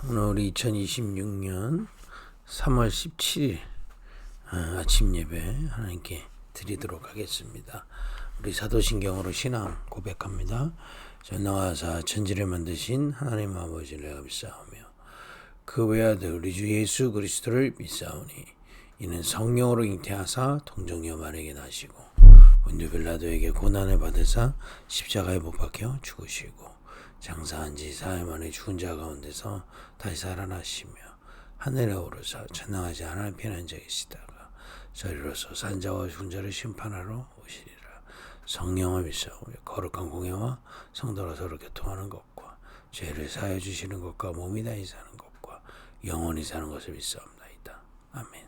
오늘 우리 2026년 3월 17일 아침 예배 하나님께 드리도록 하겠습니다. 우리 사도신경으로 신앙 고백합니다. 전능하사 천지를 만드신 하나님 아버지를 내가 믿사오며 그 외아들 우리 주 예수 그리스도를 믿사오니 이는 성령으로 잉태하사 동정녀 마리아에게 나시고 본주 빌라도에게 고난을 받으사 십자가에 못 박혀 죽으시고 장사한 지 사흘 만에 죽은 자 가운데서 다시 살아나시며 하늘에 오르사 전능하지 하나님 편한 자 계시다가 저리로서 산자와 죽은 자를 심판하러 오시리라. 성령을 믿사오며 거룩한 공예와 성도로 서로 교통하는 것과 죄를 사하여 주시는 것과 몸이 다시 사는 것과 영원히 사는 것을 믿사옵나이다. 아멘.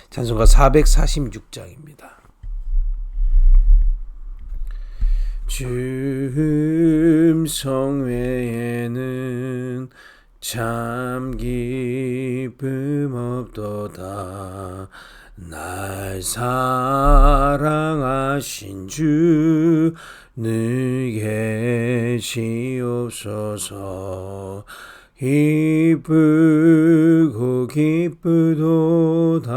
찬송가 446장입니다. 주 음성 외에는 참 기쁨 없도다. 날 사랑하신 주 늘 계시옵소서. 기쁘고 기쁘도다.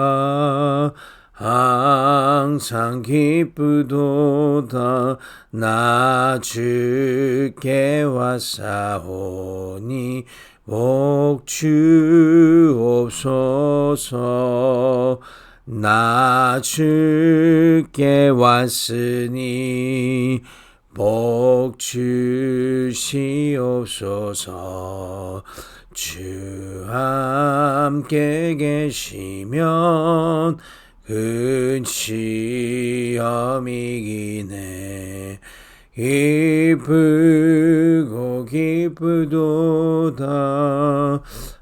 항상 기쁘도다. 나 주께 왔사오니 복 주옵소서. 나 주께 왔으니 복 주시옵소서. 주 함께 계시면 큰 시험이 이기네. 기쁘고 기쁘도다.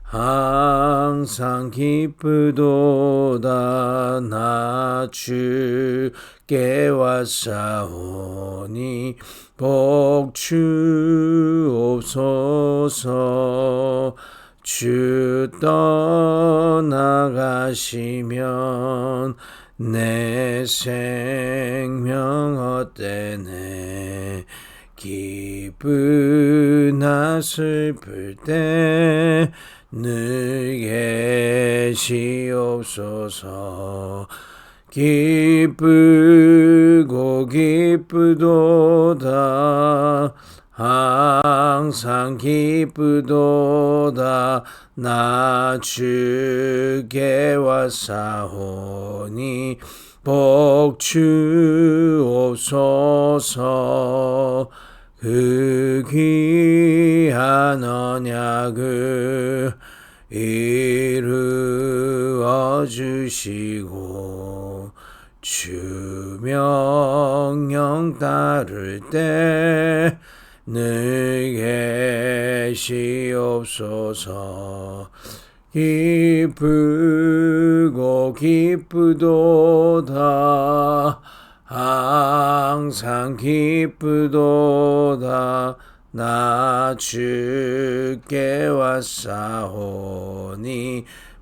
항상 기쁘도다. 나 주께 왔사오니 복 주옵소서. 주 떠나가시면 내 생명 헛되네. 기쁘나 슬플 때 늘 계시옵소서. 기쁘고 기쁘도다. 항상 기쁘도다. 나 주께 왔사오니 복 주옵소서. 그 귀한 언약을 이루어 주시고 주 명령 따를 때 늘 계시옵소서. 기쁘고 기쁘도다. 항상 기쁘도다. 나 주께 왔사오니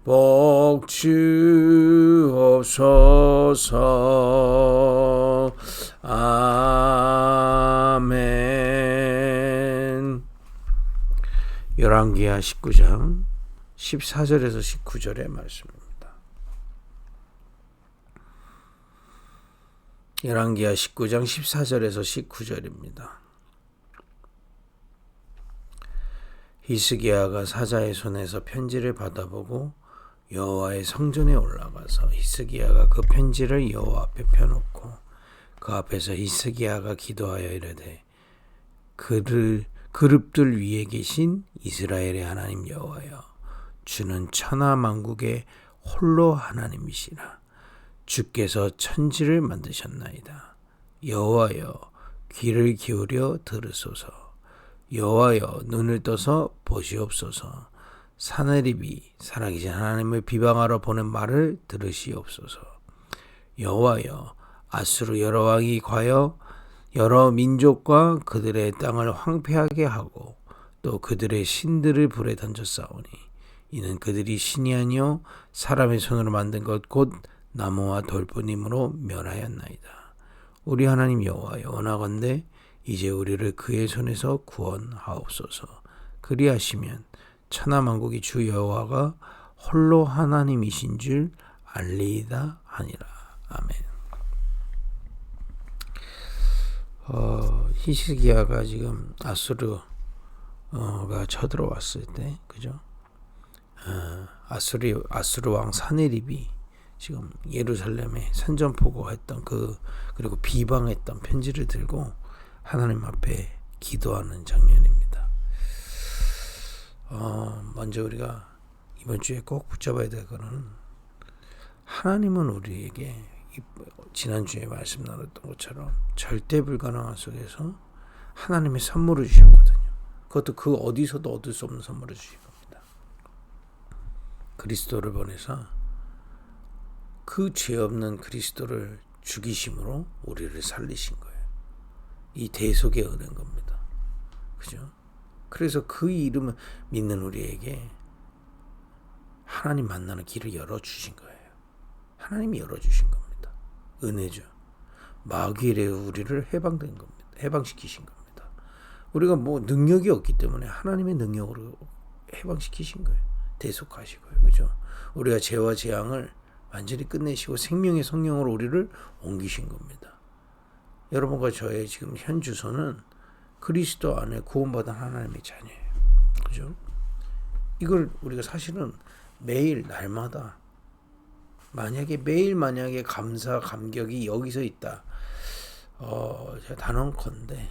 복 주옵소서. 아멘. 열왕기하 19장 14절에서 19절의 말씀입니다. 열왕기하 19장 14절에서 19절입니다. 히스기야가 사자의 손에서 편지를 받아보고 여호와의 성전에 올라가서 히스기야가 그 편지를 여호와 앞에 펴놓고 그 앞에서 히스기야가 기도하여 이르되 그룹들 위에 계신 이스라엘의 하나님 여호와여, 주는 천하 만국의 홀로 하나님이시라. 주께서 천지를 만드셨나이다. 여호와여, 귀를 기울여 들으소서. 여호와여, 눈을 떠서 보시옵소서. 사내립이 살아계신 하나님을 비방하러 보는 말을 들으시옵소서. 여호와여, 아수르 여러 왕이 과여 여러 민족과 그들의 땅을 황폐하게 하고 또 그들의 신들을 불에 던졌사오니 이는 그들이 신이 아니요 사람의 손으로 만든 것 곧 나무와 돌뿐이므로 멸하였나이다. 우리 하나님 여호와여, 원하건대 이제 우리를 그의 손에서 구원하옵소서. 그리하시면 천하 만국이 주 여호와가 홀로 하나님이신 줄 알리이다 하니라. 아멘. 히스기야가 지금 아수르가 쳐들어왔을 때, 그죠? 아수르 왕 사네립이 지금 예루살렘에 선전포고했던 그리고 비방했던 편지를 들고 하나님 앞에 기도하는 장면입니다. 먼저 우리가 이번 주에 꼭 붙잡아야 될 거는, 하나님은 우리에게 지난주에 말씀 나눴던 것처럼 절대 불가능한 속에서 하나님의 선물을 주셨거든요. 그것도 그 어디서도 얻을 수 없는 선물을 주신 겁니다. 그리스도를 보내서 그 죄 없는 그리스도를 죽이심으로 우리를 살리신 거예요. 이 대속의 은혜인 겁니다. 그죠? 그래서 그 이름을 믿는 우리에게 하나님 만나는 길을 열어주신 거예요. 하나님이 열어주신 겁니다. 은혜죠. 마귀의 우리를 해방된 겁니다. 해방시키신 겁니다. 우리가 뭐 능력이 없기 때문에 하나님의 능력으로 해방시키신 거예요. 대속하시고요. 그죠? 우리가 죄와 재앙을 완전히 끝내시고 생명의 성령으로 우리를 옮기신 겁니다. 여러분과 저의 지금 현 주소는 그리스도 안에 구원받은 하나님의 자녀예요. 그죠? 이걸 우리가 사실은 매일 날마다 만약에 감사 감격이 여기서 있다. 제가 단언컨대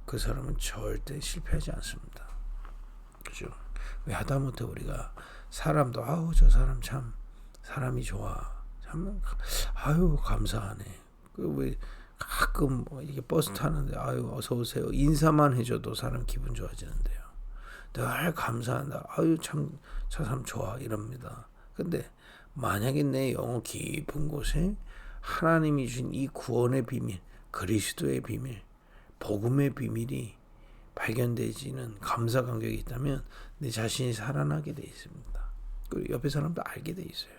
그 사람은 절대 실패하지 않습니다. 그죠? 왜 하다못해 우리가 사람도 저 사람 참 사람이 좋아. 참 감사하네. 왜 가끔 이게 버스 타는데 어서 오세요. 인사만 해줘도 사람 기분 좋아지는데요. 늘 감사한다. 참 저 사람 좋아 이럽니다. 근데 만약에 내 영혼 깊은 곳에 하나님이 주신 이 구원의 비밀, 그리스도의 비밀, 복음의 비밀이 발견되지는 감사 감격이 있다면 내 자신이 살아나게 돼 있습니다. 그리고 옆에 사람도 알게 돼 있어요.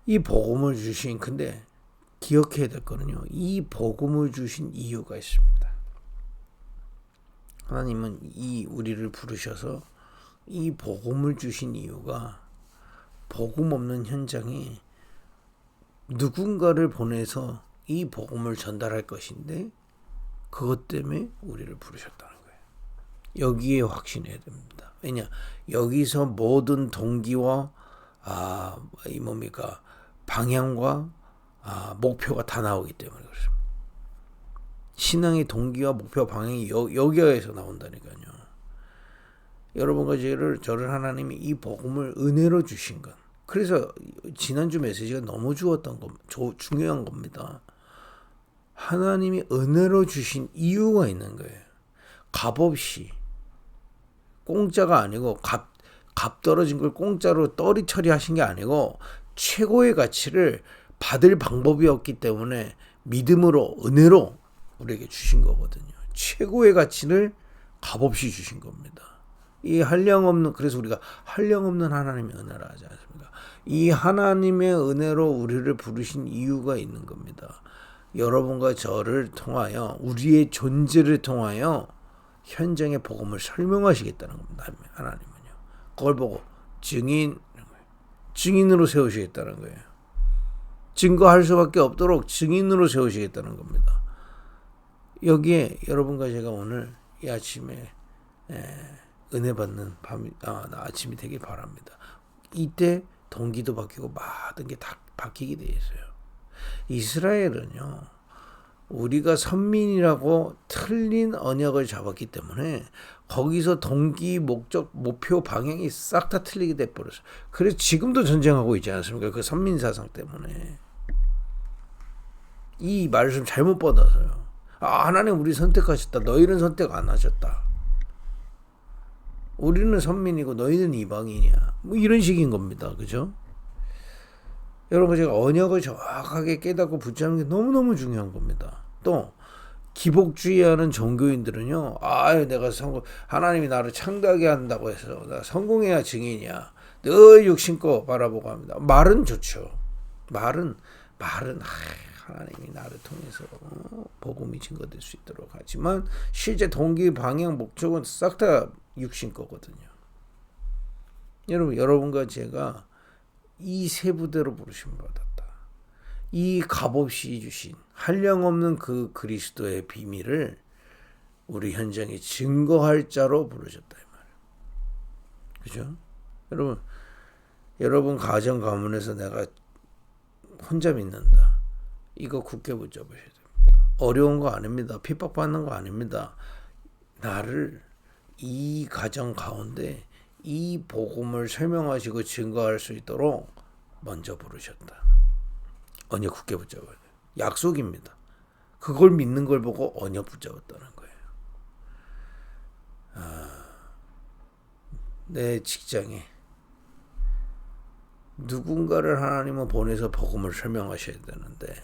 이 복음을 주신, 근데 기억해야 될 거는요, 이 복음을 주신 이유가 있습니다. 하나님은 우리를 부르셔서 이 복음을 주신 이유가, 복음 없는 현장에 누군가를 보내서 이 복음을 전달할 것인데 그것 때문에 우리를 부르셨다는 거예요. 여기에 확신해야 됩니다. 왜냐? 여기서 모든 동기와 방향과 목표가 다 나오기 때문에 그렇습니다. 신앙의 동기와 목표 방향이 여기에서 나온다니까요. 여러분과 저를 하나님이 이 복음을 은혜로 주신 것. 그래서 지난주 메시지가 너무 중요한 겁니다. 하나님이 은혜로 주신 이유가 있는 거예요. 값없이. 공짜가 아니고 값 떨어진 걸 공짜로 떨이 처리하신 게 아니고 최고의 가치를 받을 방법이 없기 때문에 믿음으로 은혜로 우리에게 주신 거거든요. 최고의 가치를 값없이 주신 겁니다. 이 한량없는, 그래서 우리가 한량없는 하나님의 은혜라 하지 않습니까? 이 하나님의 은혜로 우리를 부르신 이유가 있는 겁니다. 여러분과 저를 통하여, 우리의 존재를 통하여 현장의 복음을 설명하시겠다는 겁니다. 하나님은요. 그걸 보고 증인으로 세우시겠다는 거예요. 증거할 수밖에 없도록 증인으로 세우시겠다는 겁니다. 여기에 여러분과 제가 오늘 이 아침에 은혜 받는 아침이 되길 바랍니다. 이때 동기도 바뀌고 모든 게 다 바뀌게 되어 있어요. 이스라엘은요, 우리가 선민이라고 틀린 언약을 잡았기 때문에 거기서 동기, 목적, 목표, 방향이 싹 다 틀리게 돼버렸어요. 그래서 지금도 전쟁하고 있지 않습니까? 그 선민 사상 때문에. 이 말씀 잘못 받아서요. 하나님 우리 선택하셨다. 너희는 선택 안 하셨다. 우리는 선민이고 너희는 이방인이야. 뭐 이런 식인 겁니다. 그죠? 여러분, 제가 언약을 정확하게 깨닫고 붙잡는 게 너무너무 중요한 겁니다. 또 기복주의하는 종교인들은요, 내가 하나님이 나를 창대하게 한다고 해서 나 성공해야 증인이야. 늘 욕심껏 바라보고 합니다. 말은 좋죠. 말은 하나님이 나를 통해서 복음이 증거될 수 있도록 하지만 실제 동기, 방향, 목적은 싹 다 육신 거거든요. 여러분과 제가 이 세 부대로 부르심 받았다. 이 값없이 주신 한량없는 그 그리스도의 비밀을 우리 현장에 증거할 자로 부르셨다 이 말이에요. 그죠? 여러분 가정 가문에서 내가 혼자 믿는다. 이거 굳게 붙잡으셔야 됩니다. 어려운 거 아닙니다. 핍박받는 거 아닙니다. 나를 이 가정 가운데 이 복음을 설명하시고 증거할 수 있도록 먼저 부르셨다. 언약 굳게 붙잡아야 돼요. 약속입니다. 그걸 믿는 걸 보고 언약 붙잡았다는 거예요. 내 직장에 누군가를 하나님은 보내서 복음을 설명하셔야 되는데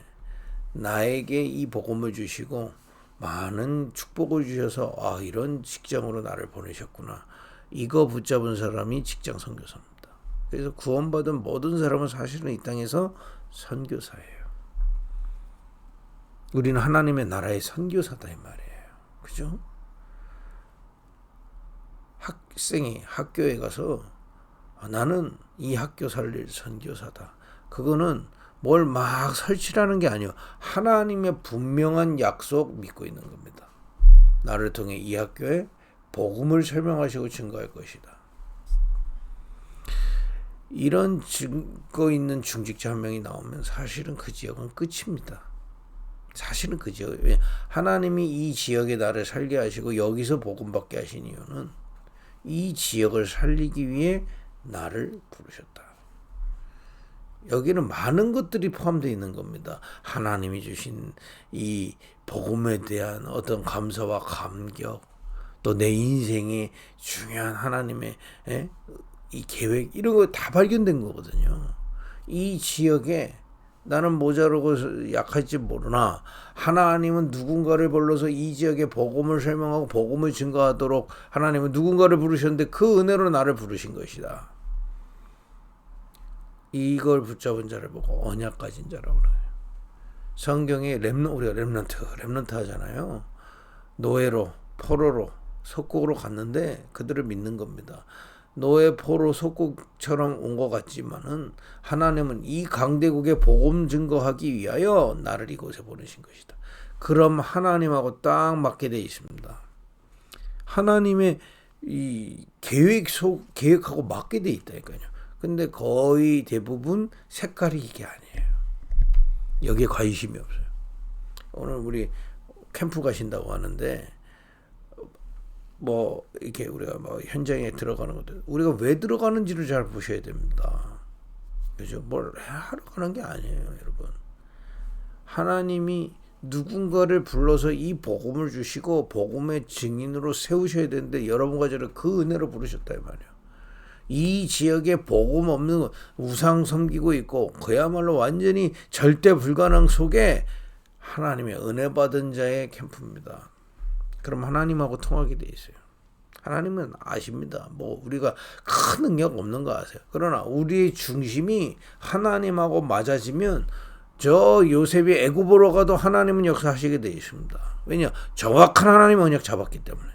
나에게 이 복음을 주시고 많은 축복을 주셔서 이런 직장으로 나를 보내셨구나. 이거 붙잡은 사람이 직장 선교사입니다. 그래서 구원받은 모든 사람은 사실은 이 땅에서 선교사예요. 우리는 하나님의 나라의 선교사다 이 말이에요. 그죠? 학생이 학교에 가서 나는 이 학교 살릴 선교사다. 그거는 뭘 막 설치라는 게 아니에요. 하나님의 분명한 약속 믿고 있는 겁니다. 나를 통해 이 학교에 복음을 설명하시고 증거할 것이다. 이런 증거 있는 중직자 한 명이 나오면 사실은 그 지역은 끝입니다. 사실은 그 지역, 하나님이 이 지역에 나를 살게 하시고 여기서 복음 받게 하신 이유는 이 지역을 살리기 위해 나를 부르셨다. 여기는 많은 것들이 포함되어 있는 겁니다. 하나님이 주신 이 복음에 대한 어떤 감사와 감격, 또 내 인생의 중요한 하나님의 이 계획, 이런 거 다 발견된 거거든요. 이 지역에 나는 모자르고 약할지 모르나 하나님은 누군가를 불러서 이 지역에 복음을 설명하고 복음을 증거하도록 하나님은 누군가를 부르셨는데 그 은혜로 나를 부르신 것이다. 이걸 붙잡은 자를 보고 언약 가진 자라고 그래요. 성경에 우리가 렘넌트 하잖아요. 노예로, 포로로, 속국으로 갔는데 그들을 믿는 겁니다. 노예, 포로, 속국처럼 온 것 같지만은 하나님은 이 강대국에 복음 증거하기 위하여 나를 이곳에 보내신 것이다. 그럼 하나님하고 딱 맞게 되어 있습니다. 하나님의 이 계획하고 맞게 되어 있다니까요. 근데 거의 대부분 색깔이 이게 아니에요. 여기에 관심이 없어요. 오늘 우리 캠프 가신다고 하는데 이렇게 우리가 현장에 들어가는 것도 우리가 왜 들어가는지를 잘 보셔야 됩니다. 그죠? 뭘 하러 가는 게 아니에요, 여러분. 하나님이 누군가를 불러서 이 복음을 주시고 복음의 증인으로 세우셔야 되는데 여러분과 저를 그 은혜로 부르셨다 이 말이에요. 이 지역에 복음 없는 우상 섬기고 있고 그야말로 완전히 절대 불가능 속에 하나님의 은혜 받은 자의 캠프입니다. 그럼 하나님하고 통하게 돼 있어요. 하나님은 아십니다. 우리가 큰 능력 없는 거 아세요. 그러나 우리의 중심이 하나님하고 맞아지면 저 요셉이 애굽으로 가도 하나님은 역사하시게 돼 있습니다. 왜냐? 정확한 하나님의 언약 잡았기 때문에.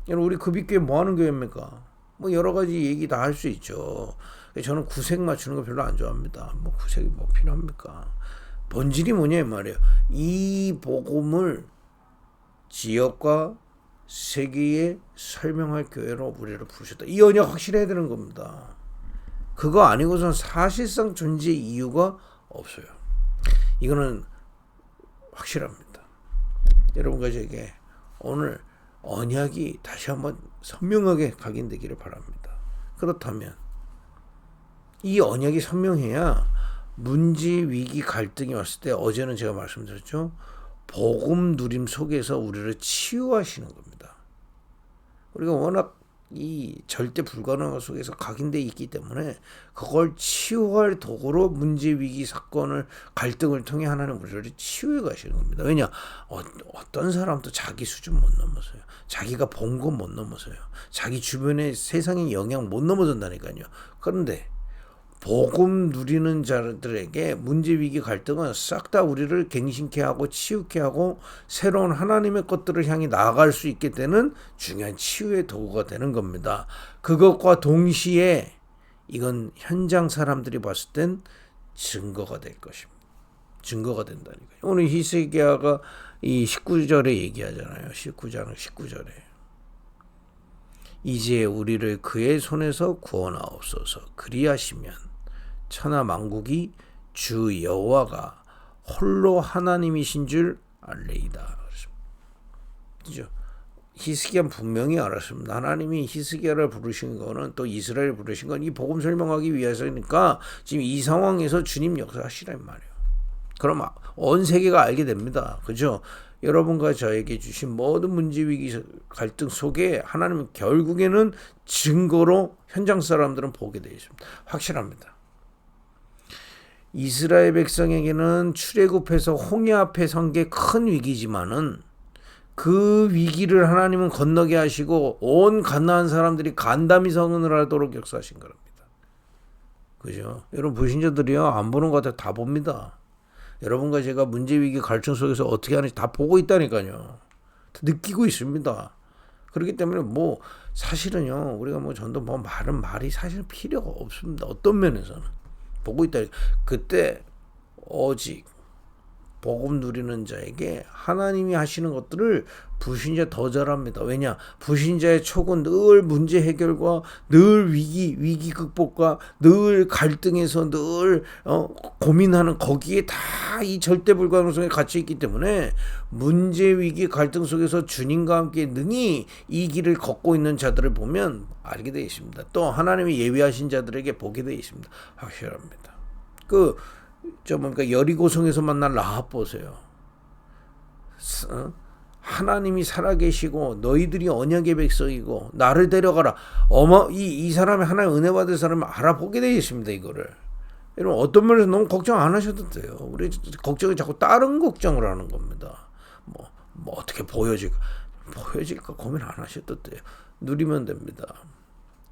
여러분 우리 급입교회 뭐 하는 교회입니까? 여러 가지 얘기 다 할 수 있죠. 저는 구색 맞추는 거 별로 안 좋아합니다. 구색이 필요합니까? 본질이 뭐냐 이 말이에요. 이 복음을 지역과 세계에 설명할 교회로 우리를 부르셨다. 이 언약 확실해야 되는 겁니다. 그거 아니고선 사실상 존재 이유가 없어요. 이거는 확실합니다. 여러분과 저에게 오늘 언약이 다시 한번 선명하게 각인되기를 바랍니다. 그렇다면 이 언약이 선명해야 문제, 위기, 갈등이 왔을 때 어제는 제가 말씀드렸죠. 복음 누림 속에서 우리를 치유하시는 겁니다. 우리가 워낙 이 절대 불가능한 속에서 각인되어 있기 때문에 그걸 치유할 도구로 문제, 위기, 사건을 갈등을 통해 하나님 우리를 치유해 가시는 겁니다. 왜냐? 어떤 사람도 자기 수준 못 넘어서요. 자기가 본 건 못 넘어서요. 자기 주변의 세상의 영향 못 넘어선다니까요. 그런데 복음 누리는 자들에게 문제, 위기, 갈등은 싹 다 우리를 갱신케 하고 치유케 하고 새로운 하나님의 것들을 향해 나아갈 수 있게 되는 중요한 치유의 도구가 되는 겁니다. 그것과 동시에 이건 현장 사람들이 봤을 땐 증거가 될 것입니다. 증거가 된다니까요. 오늘 히스기야가 이 19절에 얘기하잖아요. 19장 19절에. 이제 우리를 그의 손에서 구원하옵소서. 그리하시면 천하 만국이 주 여호와가 홀로 하나님이신 줄 알레이다. 그죠? 히스기야는 분명히 알았습니다. 하나님이 히스기야를 부르신 거는 또 이스라엘을 부르신 건 이 복음 설명하기 위해서니까 지금 이 상황에서 주님 역사하시란 말이에요. 그럼 온 세계가 알게 됩니다. 그죠? 여러분과 저에게 주신 모든 문제, 위기, 갈등 속에 하나님은 결국에는 증거로 현장 사람들은 보게 되어 있습니다. 확실합니다. 이스라엘 백성에게는 출애굽해서 홍해 앞에 선 게 큰 위기지만은 그 위기를 하나님은 건너게 하시고 온 가나안 사람들이 간담이 성은을 하도록 역사하신 겁니다. 그죠? 여러분 불신자들이요 안 보는 것 같아 다 봅니다. 여러분과 제가 문제, 위기, 갈등 속에서 어떻게 하는지 다 보고 있다니까요. 느끼고 있습니다. 그렇기 때문에 뭐 사실은요 우리가 뭐 전도 뭐 말이 사실 필요가 없습니다. 어떤 면에서는 보고 있다. 그때 오직 복음 누리는 자에게 하나님이 하시는 것들을 불신자 더 잘합니다. 왜냐? 불신자의 촉은 늘 문제 해결과 늘 위기 극복과 늘 갈등에서 늘 고민하는 거기에 다 이 절대 불가능성에 갇혀 있기 때문에 문제, 위기, 갈등 속에서 주님과 함께 능히 이 길을 걷고 있는 자들을 보면 알게 되어 있습니다. 또 하나님이 예비하신 자들에게 보게 되어 있습니다. 확실합니다. 그러니까 여리고성에서 만난 라합 보세요. 하나님이 살아계시고 너희들이 언약의 백성이고 나를 데려가라. 이 사람이 하나님 은혜 받을 사람을 알아보게 되어 있습니다. 이거를. 여러분 어떤 면에서 너무 걱정 안 하셔도 돼요. 우리 걱정이 자꾸 다른 걱정을 하는 겁니다. 뭐 어떻게 보여질까 고민 안 하셔도 돼요. 누리면 됩니다.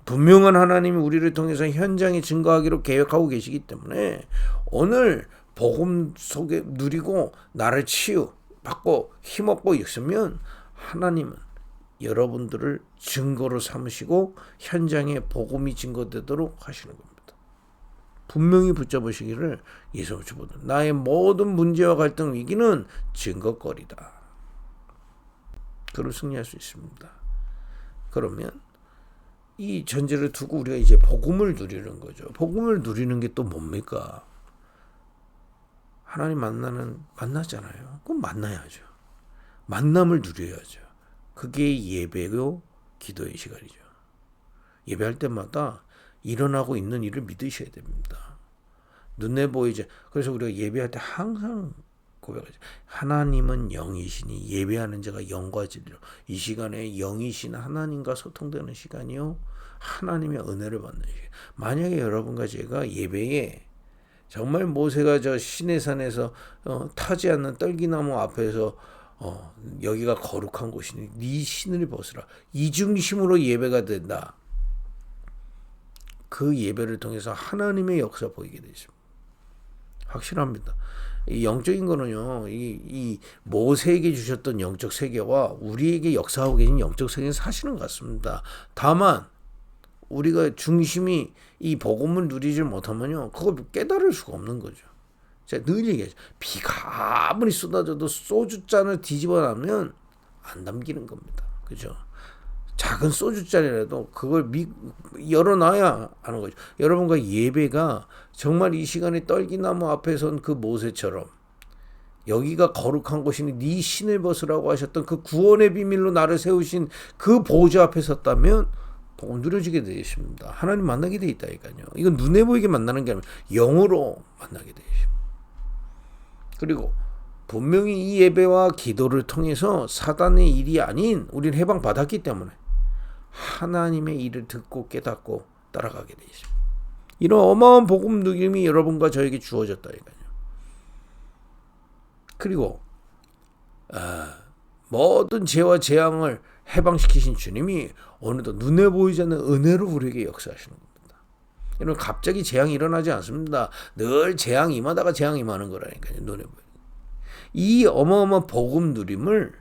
분명한 하나님이 우리를 통해서 현장에 증거하기로 계획하고 계시기 때문에 오늘 복음 속에 누리고 나를 치유받고 힘없고 있으면 하나님은 여러분들을 증거로 삼으시고 현장에 복음이 증거되도록 하시는 겁니다. 분명히 붙잡으시기를 예수님 주보다 나의 모든 문제와 갈등 위기는 증거거리다. 그걸 승리할 수 있습니다. 그러면 이 전제를 두고 우리가 이제 복음을 누리는 거죠. 복음을 누리는 게 또 뭡니까? 하나님 만나잖아요. 그럼 만나야죠. 만남을 누려야죠. 그게 예배고 기도의 시간이죠. 예배할 때마다 일어나고 있는 일을 믿으셔야 됩니다. 눈에 보이죠. 그래서 우리가 예배할 때 항상 고백하죠. 하나님은 영이시니 예배하는 자가 영과 진리로. 이 시간에 영이신 하나님과 소통되는 시간이요. 하나님의 은혜를 받는 시간. 만약에 여러분과 제가 예배에 정말 모세가 저 시내산에서 타지 않는 떨기나무 앞에서 여기가 거룩한 곳이니 네 신을 벗으라. 이 중심으로 예배가 된다. 그 예배를 통해서 하나님의 역사 보이게 되십니다. 확실합니다. 이 영적인 거는요, 이 모세에게 주셨던 영적 세계와 우리에게 역사하고 계신 영적 세계는 사실은 같습니다. 다만 우리가 중심이 이 복음을 누리지 못하면요, 그걸 깨달을 수가 없는 거죠. 제가 늘 얘기하죠. 비가 아무리 쏟아져도 소주잔을 뒤집어 놔면 안 담기는 겁니다. 그죠? 작은 소주잔이라도 그걸 열어놔야 하는 거죠. 여러분과 예배가 정말 이 시간에 떨기나무 앞에 선 그 모세처럼 여기가 거룩한 곳이니 네 신을 벗으라고 하셨던 그 구원의 비밀로 나를 세우신 그 보좌 앞에 섰다면 복음 누려지게 되어 있습니다. 하나님 만나게 되어 있다니까요. 이건 눈에 보이게 만나는 게 아니라 영으로 만나게 되어 있습니다. 그리고 분명히 이 예배와 기도를 통해서 사단의 일이 아닌 우리는 해방받았기 때문에 하나님의 일을 듣고 깨닫고 따라가게 되어 있습니다. 이런 어마어마한 복음 누김이 여러분과 저에게 주어졌다니까요. 그리고 모든 죄와 재앙을 해방시키신 주님이 어느덧 눈에 보이지 않는 은혜로 우리에게 역사하시는 겁니다. 이런 갑자기 재앙이 일어나지 않습니다. 늘 재앙이 임하다가 재앙이 임하는 거라니까요. 눈에 보여요. 이 어마어마한 복음 누림을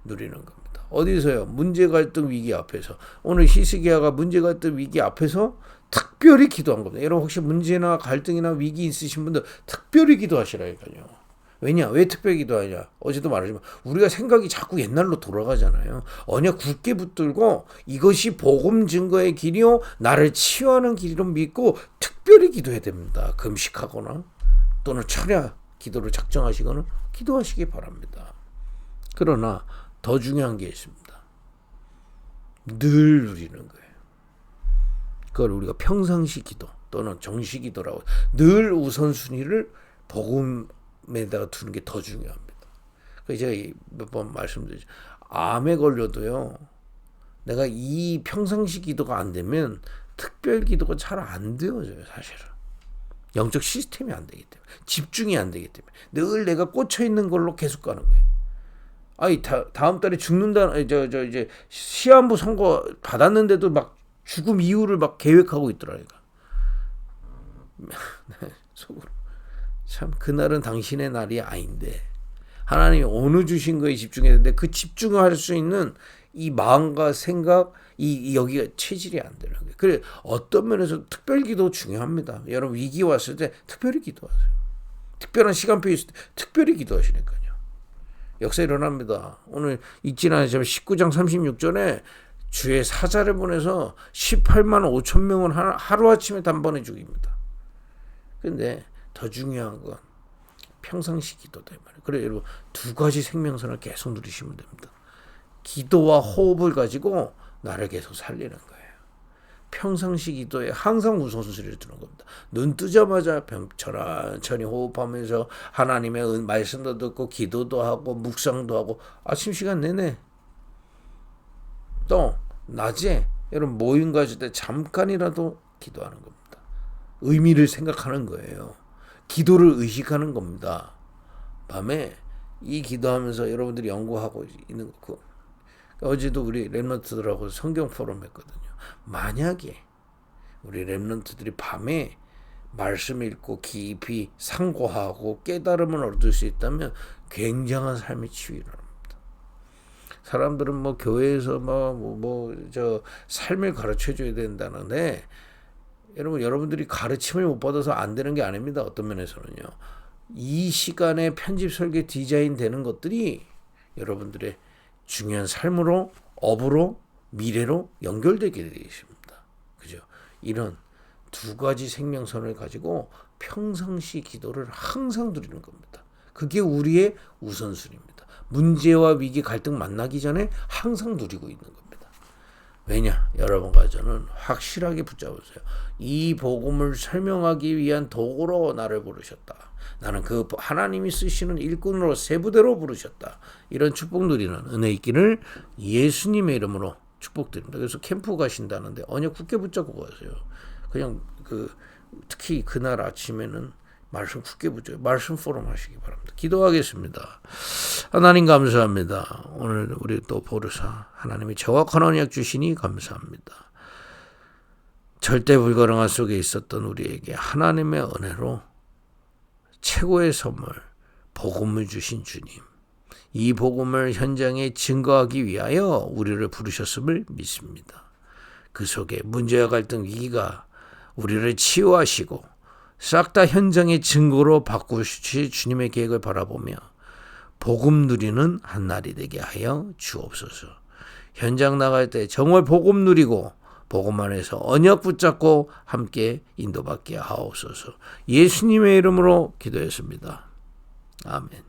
누리는 겁니다. 어디서요? 문제 갈등 위기 앞에서. 오늘 히스기야가 문제 갈등 위기 앞에서 특별히 기도한 겁니다. 여러분 혹시 문제나 갈등이나 위기 있으신 분들 특별히 기도하시라니까요. 왜냐? 왜 특별히 기도하냐? 어제도 말하지만 우리가 생각이 자꾸 옛날로 돌아가잖아요. 언약 굳게 붙들고 이것이 복음 증거의 길이요 나를 치유하는 길이로 믿고 특별히 기도해야 됩니다. 금식하거나 또는 철야 기도를 작정하시거나 기도하시기 바랍니다. 그러나 더 중요한 게 있습니다. 늘 누리는 거예요. 그걸 우리가 평상시 기도 또는 정시 기도라고 늘 우선순위를 복음에다가 두는 게 더 중요합니다. 그래서 제가 몇 번 말씀드리죠. 암에 걸려도요. 내가 이 평상시 기도가 안 되면 특별 기도가 잘 안 되어져요. 사실은. 영적 시스템이 안 되기 때문에. 집중이 안 되기 때문에. 늘 내가 꽂혀 있는 걸로 계속 가는 거예요. 아니 다음 달에 죽는다. 이제 시한부 선거 받았는데도 막 죽음 이유를 막 계획하고 있더라니까. 속으로 참 그날은 당신의 날이 아닌데 하나님이 어느 주신 거에 집중해야 되는데 그 집중할 수 있는 이 마음과 생각 이 여기가 체질이 안 되는 거예요. 그래 어떤 면에서 특별기도 중요합니다. 여러분 위기 왔을 때 특별히 기도하세요. 특별한 시간표 있을 때 특별히 기도하시니까요. 역사 일어납니다. 오늘 잊지 않으시면 19장 36절에 주의 사자를 보내서 18만 5천 명을 하루아침에 단번에 죽입니다. 근데 더 중요한 건 평상시 기도다 말이에요. 그래서 여러분 두 가지 생명선을 계속 누리시면 됩니다. 기도와 호흡을 가지고 나를 계속 살리는 거예요. 평상시 기도에 항상 우선순위를 두는 겁니다. 눈 뜨자마자 천천히 호흡하면서 하나님의 말씀도 듣고 기도도 하고 묵상도 하고 아침 시간 내내 또 낮에 여러분 모임 가질 때 잠깐이라도 기도하는 겁니다. 의미를 생각하는 거예요. 기도를 의식하는 겁니다. 밤에 이 기도하면서 여러분들이 연구하고 있는 거. 어제도 우리 랩런트들하고 성경 포럼 했거든요. 만약에 우리 랩런트들이 밤에 말씀 읽고 깊이 상고하고 깨달음을 얻을 수 있다면 굉장한 삶의 치유를 합니다. 사람들은 뭐 교회에서 저 삶을 가르쳐 줘야 된다는데 여러분들이 가르침을 못 받아서 안 되는 게 아닙니다. 어떤 면에서는요. 이 시간에 편집 설계 디자인 되는 것들이 여러분들의 중요한 삶으로 업으로 미래로 연결되게 되어 있습니다. 그죠? 이런 두 가지 생명선을 가지고 평상시 기도를 항상 누리는 겁니다. 그게 우리의 우선순위입니다. 문제와 위기 갈등 만나기 전에 항상 누리고 있는 겁니다. 왜냐? 여러분과 저는 확실하게 붙잡으세요. 이 복음을 설명하기 위한 도구로 나를 부르셨다. 나는 그 하나님이 쓰시는 일꾼으로 세부대로 부르셨다. 이런 축복 누리는 은혜 있기를 예수님의 이름으로 축복드립니다. 그래서 캠프 가신다는데 언약 굳게 붙잡고 가세요. 그냥 특히 그날 아침에는 말씀 굳게 붙여요. 말씀 포럼 하시기 바랍니다. 기도하겠습니다. 하나님 감사합니다. 오늘 우리 또 보르사 하나님이 정확한 언약 주시니 감사합니다. 절대 불가능한 속에 있었던 우리에게 하나님의 은혜로 최고의 선물 복음을 주신 주님. 이 복음을 현장에 증거하기 위하여 우리를 부르셨음을 믿습니다. 그 속에 문제와 갈등 위기가 우리를 치유하시고 싹 다 현장의 증거로 바꾸실 주님의 계획을 바라보며 복음 누리는 한 날이 되게 하여 주옵소서. 현장 나갈 때 정말 복음 누리고 복음 안에서 언약 붙잡고 함께 인도받게 하옵소서. 예수님의 이름으로 기도했습니다. 아멘.